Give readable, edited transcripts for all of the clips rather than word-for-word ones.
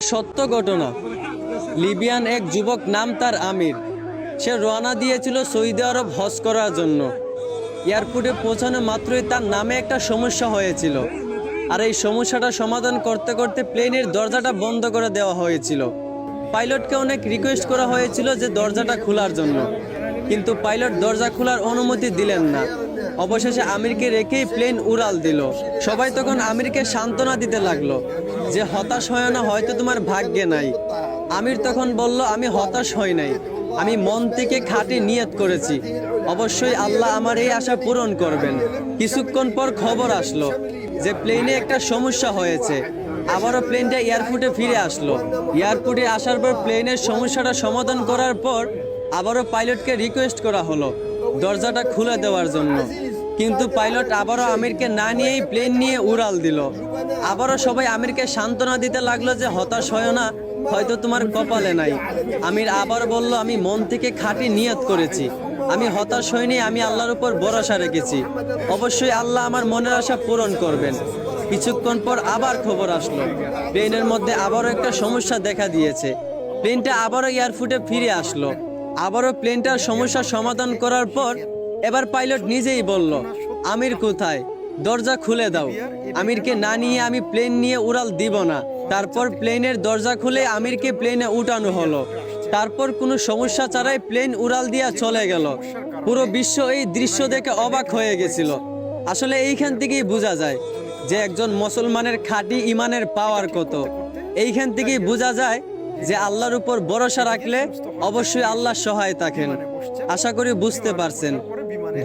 সত্য ঘটনা। লিবিয়ান এক যুবক, নাম তার আমির। সে রওনা দিয়েছিল সৌদি আরব হজ করার জন্য। এয়ারপোর্টে পৌঁছানো মাত্রই তার নামে একটা সমস্যা হয়েছিল, আর এই সমস্যাটা সমাধান করতে করতে প্লেনের দরজাটা বন্ধ করে দেওয়া হয়েছিল। পাইলটকে অনেক রিকোয়েস্ট করা হয়েছিল যে দরজাটা খোলার জন্য, কিন্তু পাইলট দরজা খোলার অনুমতি দিলেন না। অবশেষে আমিরকে রেখেই প্লেন উড়াল দিল। সবাই তখন আমিরকে সান্ত্বনা দিতে লাগলো যে হতাশ হয় না, হয়তো তোমার ভাগ্যে নাই। আমির তখন বলল, আমি হতাশ হই নাই, আমি মন থেকে খাঁটি নিয়ত করেছি, অবশ্যই আল্লাহ আমার এই আশা পূরণ করবেন। কিছুক্ষণ পর খবর আসলো যে প্লেনে একটা সমস্যা হয়েছে। আবারও প্লেনটা এয়ারপোর্টে ফিরে আসলো। এয়ারপোর্টে আসার পর প্লেনের সমস্যাটা সমাধান করার পর আবারও পাইলটকে রিকোয়েস্ট করা হলো দরজাটা খুলে দেওয়ার জন্য, কিন্তু পাইলট আবারও আমিরকে না নিয়েই প্লেন নিয়ে উড়াল দিল। আবারও সবাই আমিরকে সান্ত্বনা দিতে লাগলো যে হতাশ হয় না, হয়তো তোমার কপালে নাই। আমির আবার বলল, আমি মন থেকে খাঁটি নিয়ত করেছি, আমি হতাশ হইনি, আমি আল্লাহর উপর ভরসা রেখেছি, অবশ্যই আল্লাহ আমার মনের আশা পূরণ করবেন। কিছুক্ষণ পর আবার খবর আসলো প্লেনের মধ্যে আবারও একটা সমস্যা দেখা দিয়েছে। প্লেনটা আবারও এয়ারপোর্টে ফিরে আসলো। আবারও প্লেনটার সমস্যা সমাধান করার পর এবার পাইলট নিজেই বলল, আমির কোথায়, দরজা খুলে দাও। আমিরকে না নিয়ে আমি প্লেন নিয়ে উড়াল দিব না। তারপর প্লেনের দরজা খুলে আমিরকে প্লেনে উঠানো হলো। তারপর কোনো সমস্যা ছাড়াই প্লেন উড়াল দিয়া চলে গেল। পুরো বিশ্ব এই দৃশ্য দেখে অবাক হয়ে গেছিল। আসলে এইখান থেকেই বোঝা যায় যে একজন মুসলমানের খাঁটি ইমানের পাওয়ার কত। এইখান থেকেই বোঝা যায় যে আল্লাহর উপর ভরসা রাখলে অবশ্যই আল্লাহ সহায় থাকেন। আশা করি বুঝতে পারছেন।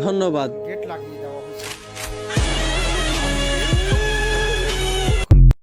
ধন্যবাদ।